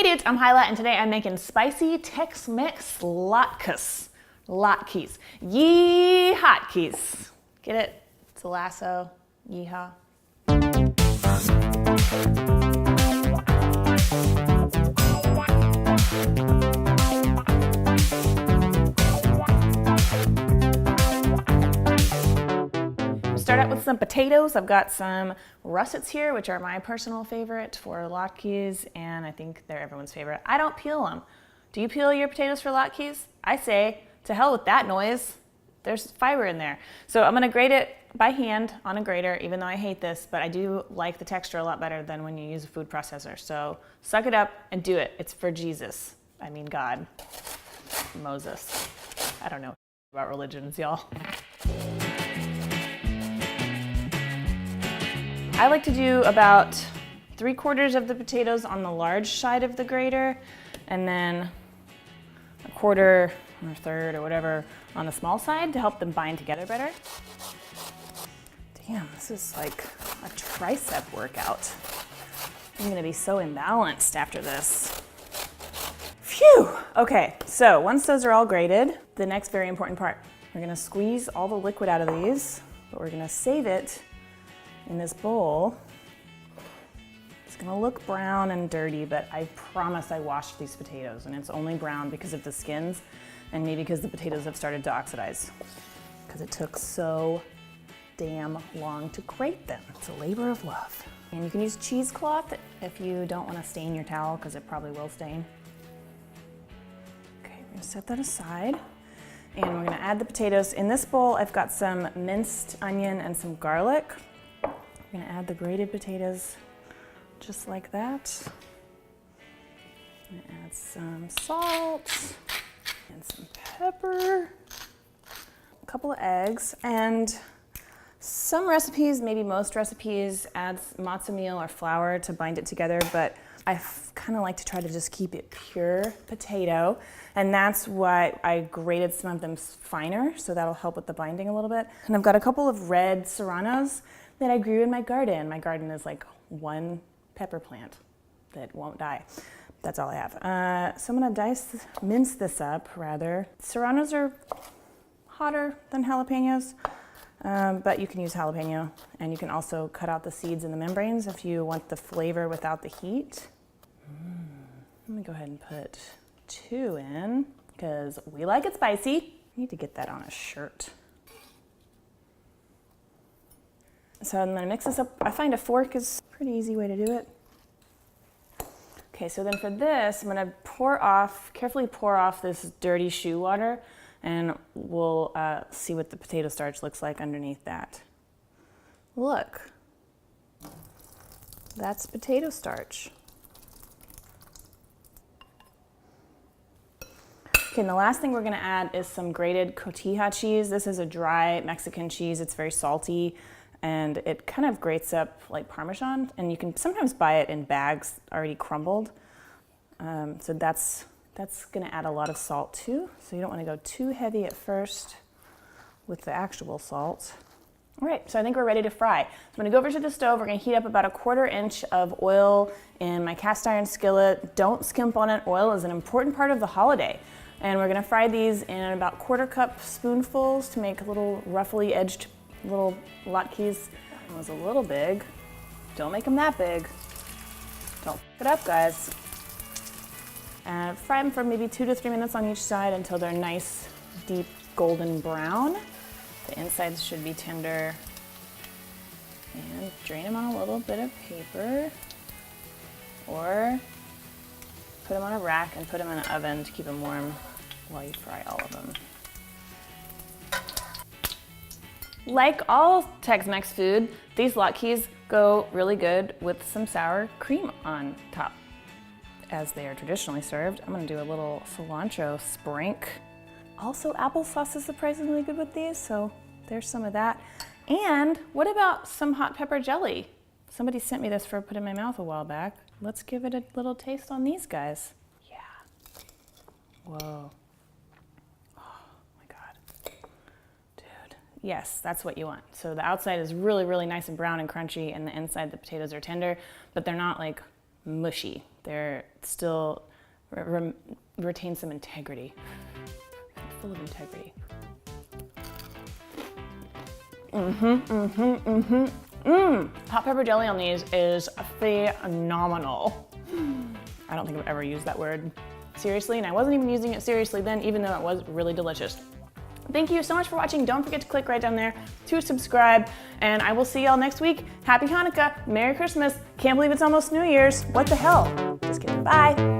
Hey dudes, I'm Hilah, and today I'm making spicy Tex-Mex latkes. Latkes. Yee hotkeys. Get it? It's a lasso. Yeehaw. Start out with some potatoes. I've got some russets here, which are my personal favorite for latkes, and I think they're everyone's favorite. I don't peel them. Do you peel your potatoes for latkes? I say, to hell with that noise. There's fiber in there. So I'm gonna grate it by hand on a grater, even though I hate this, but I do like the texture a lot better than when you use a food processor. So suck it up and do it. It's for Jesus. I mean God. Moses. I don't know about religions, y'all. I like to do about 3/4 of the potatoes on the large side of the grater, and then 1/4 or 1/3 or whatever on the small side to help them bind together better. Damn, this is like a tricep workout. I'm gonna be so imbalanced after this. Phew! Okay, so once those are all grated, the next very important part, we're gonna squeeze all the liquid out of these, but we're gonna save it in this bowl. It's gonna look brown and dirty, but I promise I washed these potatoes, and it's only brown because of the skins and maybe because the potatoes have started to oxidize because it took so damn long to grate them. It's a labor of love. And you can use cheesecloth if you don't want to stain your towel, because it probably will stain. Okay, we're gonna set that aside, and we're gonna add the potatoes. In this bowl, I've got some minced onion and some garlic. I'm gonna add the grated potatoes just like that. I'm gonna add some salt and some pepper, a couple of eggs, and some recipes, maybe most recipes, add matzo meal or flour to bind it together, but I kind of like to try to just keep it pure potato, and that's why I grated some of them finer, so that'll help with the binding a little bit. And I've got a couple of red serranos that I grew in my garden. My garden is like one pepper plant that won't die. That's all I have. So I'm gonna mince this up rather. Serranos are hotter than jalapenos, but you can use jalapeno, and you can also cut out the seeds and the membranes if you want the flavor without the heat. Let me go ahead and put 2 in, because we like it spicy. I need to get that on a shirt. So I'm gonna mix this up. I find a fork is a pretty easy way to do it. Okay, so then for this, I'm gonna carefully pour off this dirty shoe water, and we'll see what the potato starch looks like underneath that. Look, that's potato starch. Okay, and the last thing we're gonna add is some grated cotija cheese. This is a dry Mexican cheese. It's very salty, and it kind of grates up like Parmesan, and you can sometimes buy it in bags already crumbled. So that's gonna add a lot of salt too, so you don't wanna go too heavy at first with the actual salt. All right, so I think we're ready to fry. So I'm gonna go over to the stove. We're gonna heat up about 1/4 inch of oil in my cast iron skillet. Don't skimp on it. Oil is an important part of the holiday. And we're gonna fry these in about 1/4 cup spoonfuls to make little roughly edged little latkes. That was a little big. Don't make them that big. Don't fuck it up, guys. And fry them for maybe 2 to 3 minutes on each side until they're nice, deep golden brown. The insides should be tender. And drain them on a little bit of paper, or put them on a rack and put them in the oven to keep them warm while you fry all of them. Like all Tex-Mex food, these latkes go really good with some sour cream on top, as they are traditionally served. I'm gonna do a little cilantro sprink. Also, applesauce is surprisingly good with these, so there's some of that. And what about some hot pepper jelly? Somebody sent me this for put in my mouth a while back. Let's give it a little taste on these guys. Yeah. Whoa. Yes, that's what you want. So the outside is really, really nice and brown and crunchy, and the inside, the potatoes are tender, but they're not like mushy. They're still retain some integrity. Full of integrity. Hot pepper jelly on these is phenomenal. I don't think I've ever used that word seriously, and I wasn't even using it seriously then, even though it was really delicious. Thank you so much for watching. Don't forget to click right down there to subscribe, and I will see y'all next week. Happy Hanukkah, Merry Christmas. Can't believe it's almost New Year's. What the hell? Just kidding, bye.